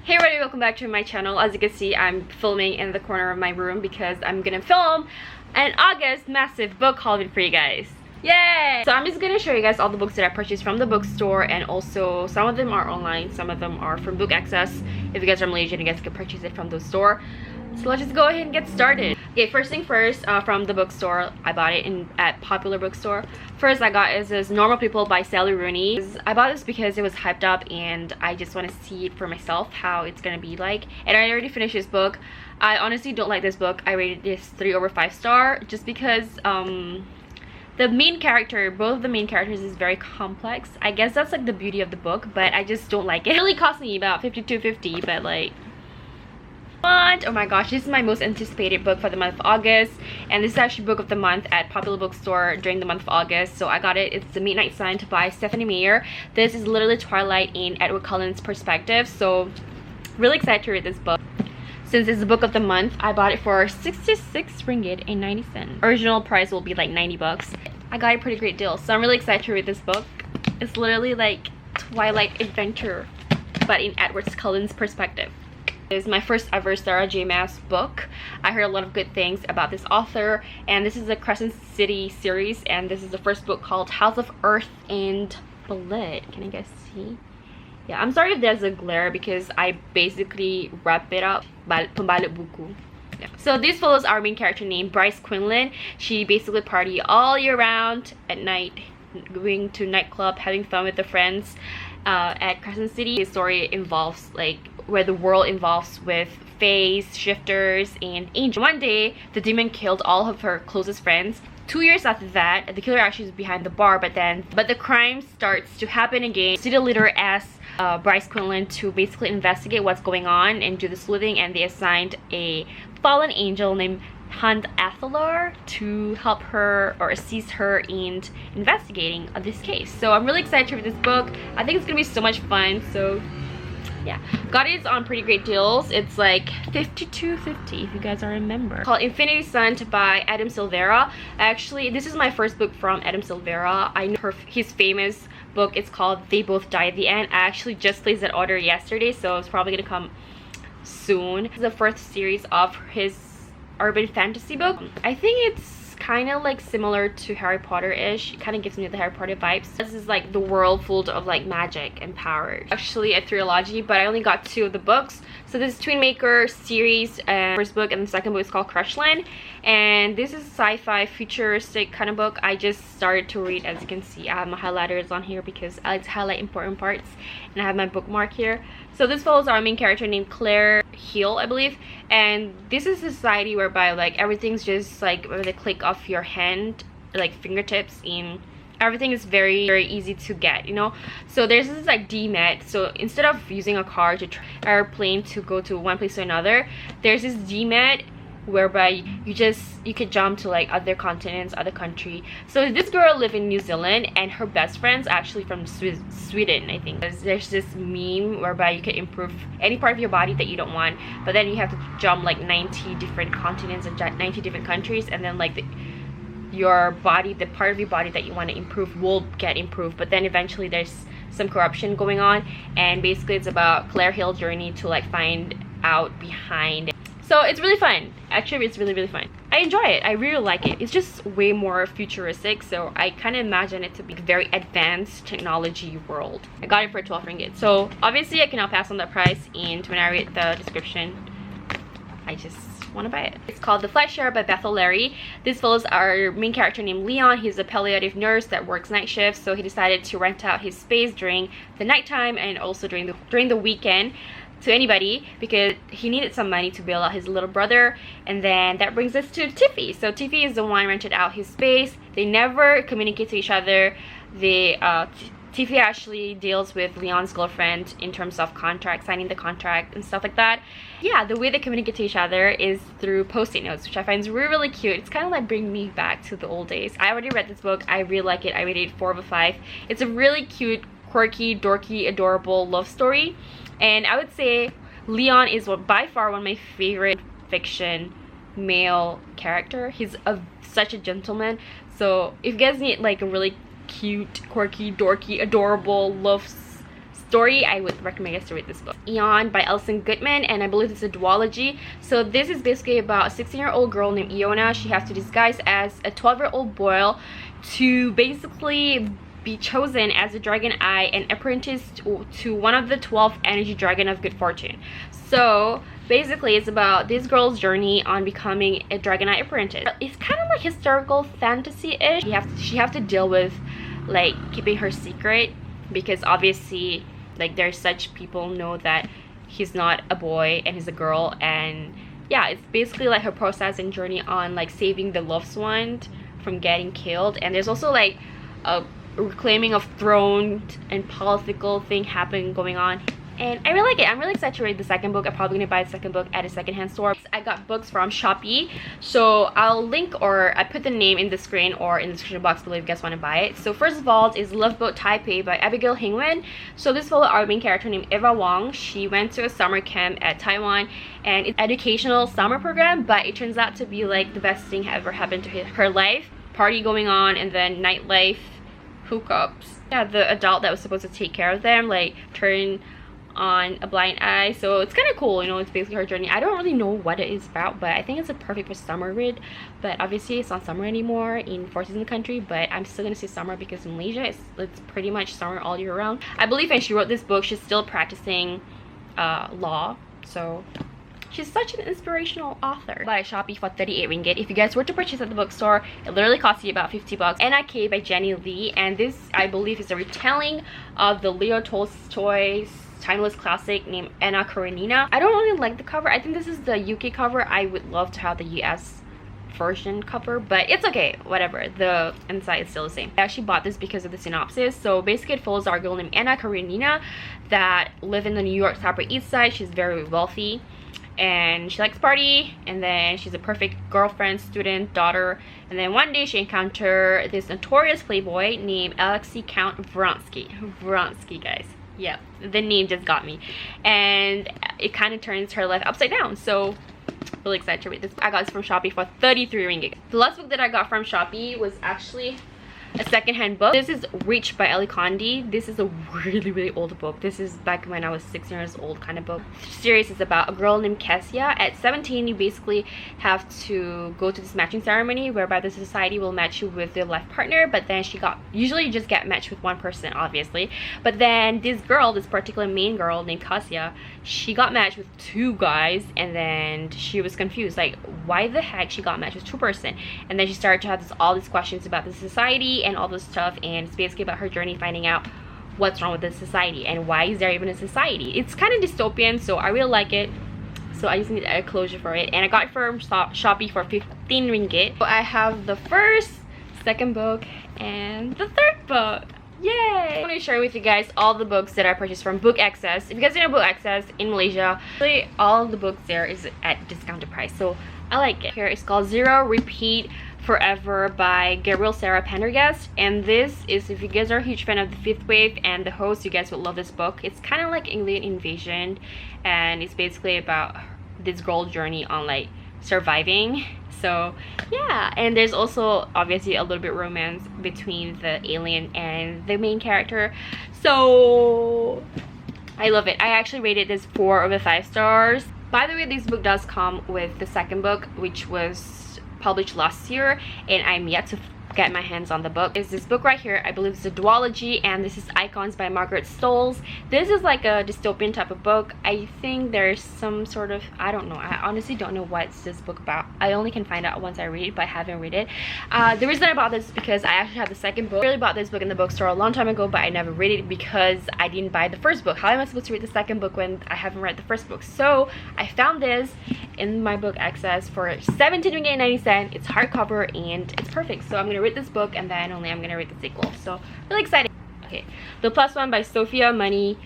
Hey everybody, welcome back to my channel. As you can see, I'm filming in the corner of my room because I'm gonna film an August massive book haul for you guys. Yay! So I'm just gonna show you guys all the books that I purchased from the bookstore, and also some of them are online, some of them are from Book Access. If you guys are Malaysian, you guys can purchase it from the store. So let's just go ahead and get started. Okay, first thing first, from the bookstore, I bought it at Popular Bookstore. First I got is this Normal People by Sally Rooney. I bought this because it was hyped up and I just want to see it for myself how it's gonna be like. And I already finished this book. I honestly don't like this book. I rated this 3/5 just because the main character, both of the main characters, is very complex. I guess that's like the beauty of the book, but I just don't like it. It really cost me about $52.50, but like, what? Oh my gosh, this is my most anticipated book for the month of August, and this is actually book of the month at Popular Bookstore during the month of August, so I got it. It's The Midnight Sun by Stephanie Meyer. This is literally Twilight in Edward Cullen's perspective, so really excited to read this book. Since it's the book of the month, I bought it for 66 ringgit and 90 cents. Original price will be like 90 bucks. I got a pretty great deal, so I'm really excited to read this book. It's literally like Twilight adventure, but in Edward Cullen's perspective. This is my first ever Sarah J Maas book. I heard a lot of good things about this author, and this is a Crescent City series, and this is the first book called House of Earth and Blood. Can you guys see? Yeah, I'm sorry if there's a glare because I basically wrap it up. Pembalut buku. Yeah. So this follows our main character named Bryce Quinlan. She basically party all year round, at night, going to nightclub, having fun with the friends at Crescent City. The story involves like where the world involves with fays, shifters, and angels. One day, the demon killed all of her closest friends. 2 years after that, the killer actually is behind the bar, but the crime starts to happen again. City leader asks Bryce Quinlan to basically investigate what's going on and do the sleuthing, and they assigned a fallen angel named Hunt Athalar to help her or assist her in investigating this case. So I'm really excited to read this book. I think it's gonna be so much fun. So yeah, got it on pretty great deals. It's like $52.50 if you guys are remember. Called Infinity Sun by Adam Silvera. Actually, this is my first book from Adam Silvera. I know his famous book. It's called They Both Die at the End. I actually just placed that order yesterday, so it's probably gonna come soon. This is the first series of his urban fantasy book. I think it's kind of like similar to Harry Potter-ish. It kind of gives me the Harry Potter vibes. This is like the world full of like magic and power. Actually a trilogy, but I only got 2 of the books. So this is Twin Maker series, first book, and the second book is called Crushland. And this is a sci-fi futuristic kind of book. I just started to read. As you can see, I have my highlighters on here because I like to highlight important parts, and I have my bookmark here. So this follows our main character named Claire Hill, I believe, and this is a society whereby like everything's just like with a click of your hand, like fingertips, and everything is very, very easy to get, you know. So there's this like DMET. So instead of using a car to airplane to go to one place to another, there's this DMET whereby you could jump to like other continents, other country. So this girl lives in New Zealand, and her best friend's actually from Sweden, I think. There's this meme whereby you can improve any part of your body that you don't want, but then you have to jump like 90 different continents and 90 different countries, and then like your body, the part of your body that you want to improve will get improved, but then eventually there's some corruption going on, and basically it's about Claire Hill's journey to like find out behind it. So it's really fun. Actually, it's really, really fun. I enjoy it. I really like it. It's just way more futuristic, so I kind of imagine it to be a very advanced technology world. I got it for 12 ringgit. So obviously I cannot pass on that price, and when I read the description, I just want to buy it. It's called The Flight Share by Bethel Larry. This follows our main character named Leon. He's a palliative nurse that works night shifts, so he decided to rent out his space during the nighttime and also during the weekend to anybody because he needed some money to bail out his little brother. And then that brings us to Tiffy. So Tiffy is the one rented out his space. They never communicate to each other. Tiffy actually deals with Leon's girlfriend in terms of signing the contract and stuff like that. Yeah, the way they communicate to each other is through post-it notes, which I find is really, really cute. It's kind of like bringing me back to the old days. I already read this book. I really like it. I rated it 4/5. It's a really cute, quirky, dorky, adorable love story. And I would say Leon is by far one of my favorite fiction male character. He's such a gentleman. So if you guys need like a really cute, quirky, dorky, adorable love story, I would recommend you guys to read this book. Eon by Alison Goodman, and I believe it's a duology. So this is basically about a 16-year-old girl named Iona. She has to disguise as a 12-year-old boy to basically be chosen as a dragon eye and apprenticed to one of the 12 energy dragon of good fortune. So basically it's about this girl's journey on becoming a dragon eye apprentice. It's kind of like historical fantasy-ish. She have to deal with like keeping her secret, because obviously like there's such people know that he's not a boy and he's a girl. And yeah, it's basically like her process and journey on like saving the loved one from getting killed. And there's also like a reclaiming of throne and political thing happening going on, and I really like it. I'm really excited to read the second book. I'm probably gonna buy the second book at a secondhand store. I got books from Shopee, so I'll link, or I put the name in the screen or in the description box below if you guys want to buy it. So first of all is Love Boat Taipei by Abigail Hingwen. So this follows our main character named Eva Wong. She went to a summer camp at Taiwan, and it's an educational summer program, but it turns out to be like the best thing ever happened to her life. Party going on, and then nightlife, hookups. Yeah, the adult that was supposed to take care of them like turned on a blind eye. So it's kind of cool, you know. It's basically her journey. I don't really know what it is about, but I think it's a perfect for summer read. But obviously it's not summer anymore in 4 season country, but I'm still gonna say summer because in Malaysia it's pretty much summer all year round. I believe when she wrote this book she's still practicing law, so she's such an inspirational author. By Shopee for 38 ringgit. If you guys were to purchase at the bookstore, it literally costs you about 50 bucks. NIK by Jenny Lee, and this I believe is a retelling of the Leo Tolstoy's timeless classic named Anna Karenina. I don't really like the cover. I think this is the UK cover. I would love to have the US version cover, but it's okay, whatever. The inside is still the same. I actually bought this because of the synopsis. So basically it follows our girl named Anna Karenina that live in the New York Upper East Side. She's very wealthy and she likes party, and then she's a perfect girlfriend, student, daughter. And then one day she encountered this notorious playboy named Alexei Count Vronsky. Vronsky, guys. Yeah, the name just got me, and it kind of turns her life upside down. So really excited to read this. I got this from Shopee for 33 ringgit. The last book that I got from Shopee was actually a secondhand book. This is Reach by Ellie Condi. This is a really old book. This is back when I was 6 years old kind of book. The series is about a girl named Kessia. At 17 you basically have to go to this matching ceremony whereby the society will match you with your life partner, but then usually you just get matched with one person, obviously, but then this girl, this particular main girl named Kessia, she got matched with 2 guys, and then she was confused like why the heck she got matched with 2 person. And then she started to have all these questions about the society and all this stuff, and it's basically about her journey finding out what's wrong with the society and why is there even a society. It's kind of dystopian, so I really like it. So I just need a closure for it, and I got it from Shopee for 15 ringgit. So I have the first, second book, and the third book. Yay! I want to share with you guys all the books that I purchased from Book Access. If you guys don't know Book Access in Malaysia, really all the books there is at discounted price, so I like it. Here it's called Zero Repeat Forever by Gabriel Sarah Pendergast, and this is, if you guys are a huge fan of the Fifth Wave and the host, you guys would love this book. It's kind of like Alien Invasion, and it's basically about this girl's journey on like surviving. So yeah, and there's also obviously a little bit romance between the alien and the main character, so I love it. I actually rated this 4 over 5 stars. By the way, this book does come with the second book, which was published last year, and I'm yet to get my hands on the book. Is this book right here. I believe it's a duology, and this is Icons by Margaret Stoles. This is like a dystopian type of book. I think there's some sort of, I don't know, I honestly don't know what's this book about. I only can find out once I read it, but I haven't read it. The reason I bought this is because I actually have the second book. I really bought this book in the bookstore a long time ago, but I never read it because I didn't buy the first book. How am I supposed to read the second book when I haven't read the first book? So I found this in my Book Access for 17.90. It's hardcover and it's perfect. So I'm gonna read this book, and then only I'm gonna read the sequel. So really excited. Okay, The Plus One by Sophia Money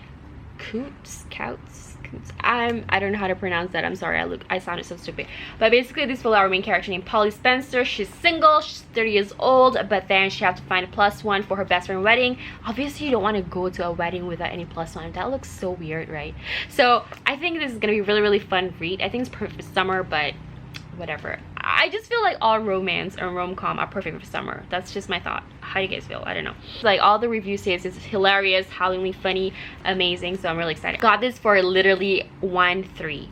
Coutts. I don't know how to pronounce that. I'm sorry, I sounded so stupid. But basically this follows our main character named Polly Spencer. She's single, she's 30 years old, but then she has to find a plus one for her best friend wedding. Obviously you don't want to go to a wedding without any plus one. That looks so weird, right? So I think this is gonna be really fun read. I think it's perfect for summer, but whatever. I just feel like all romance and rom-com are perfect for summer. That's just my thought. How do you guys feel? I don't know. Like all the reviews say it's hilarious, howlingly funny, amazing. So I'm really excited. Got this for literally 13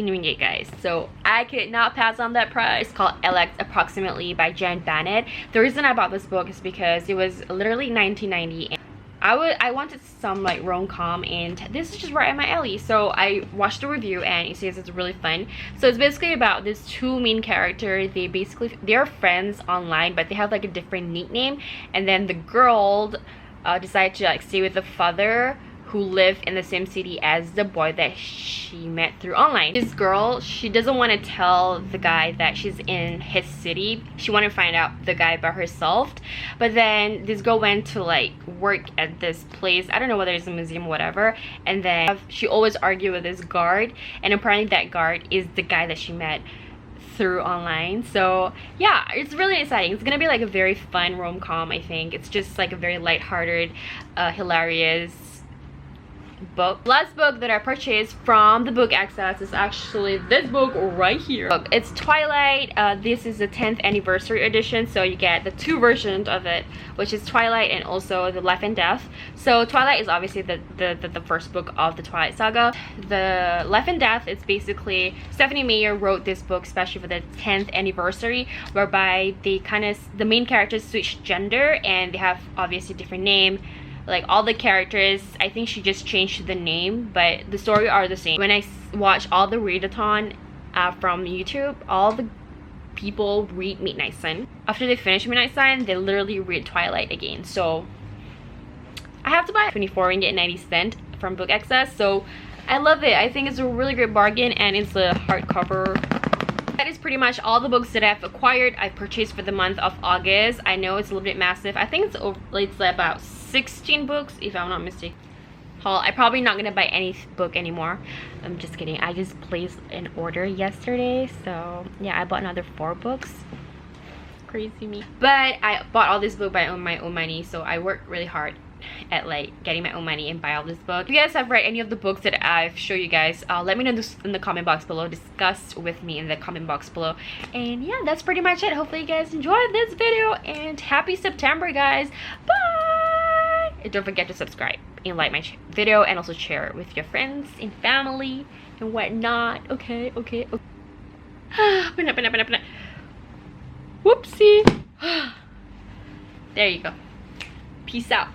ringgit, guys. So I could not pass on that price. It's called LX Approximately by Jan Bannett. The reason I bought this book is because it was literally 1990. And I wanted some like rom-com, and this is just right at my alley. So I watched the review and it says it's really fun. So it's basically about this two main characters. They're friends online, but they have like a different nickname. And then the girl decided to like stay with the father who lived in the same city as the boy that she met through online. This girl, she doesn't want to tell the guy that she's in his city. She wanted to find out the guy by herself. But then this girl went to like work at this place. I don't know whether it's a museum or whatever. And then she always argued with this guard. And apparently that guard is the guy that she met through online. So yeah, it's really exciting. It's gonna be like a very fun rom-com, I think. It's just like a very lighthearted, hilarious book. Last book that I purchased from the book access is actually this book right here. It's Twilight. This is the 10th anniversary edition, so you get the two versions of it, which is Twilight and also the Life and Death. So Twilight is obviously the first book of the Twilight saga. The Life and Death is basically Stephanie Meyer wrote this book especially for the 10th anniversary, whereby the main characters switch gender and they have obviously different name. Like all the characters, I think she just changed the name, but the story are the same. When I watch all the readathon from YouTube, all the people read Midnight Sun. After they finish Midnight Sun, they literally read Twilight again. So I have to buy 24 ringgit 90 cent from Book Access. So I love it. I think it's a really great bargain, and it's a hardcover. That is pretty much all the books that I've acquired. I purchased for the month of August. I know it's a little bit massive. I think it's about 16 books if I'm not mistaken. I'm probably not gonna buy any book anymore. I'm just kidding. I just placed an order yesterday, so yeah, I bought another 4 books. Crazy me. But I bought all this book by my own money, so I worked really hard at like getting my own money and buy all this book. If you guys have read any of the books that I've showed you guys, let me know in the comment box below. Discuss with me in the comment box below. And yeah, that's pretty much it. Hopefully you guys enjoyed this video, and happy September, guys. Bye. And don't forget to subscribe and like my video, and also share it with your friends and family and whatnot. Okay. Whoopsie. There you go. Peace out.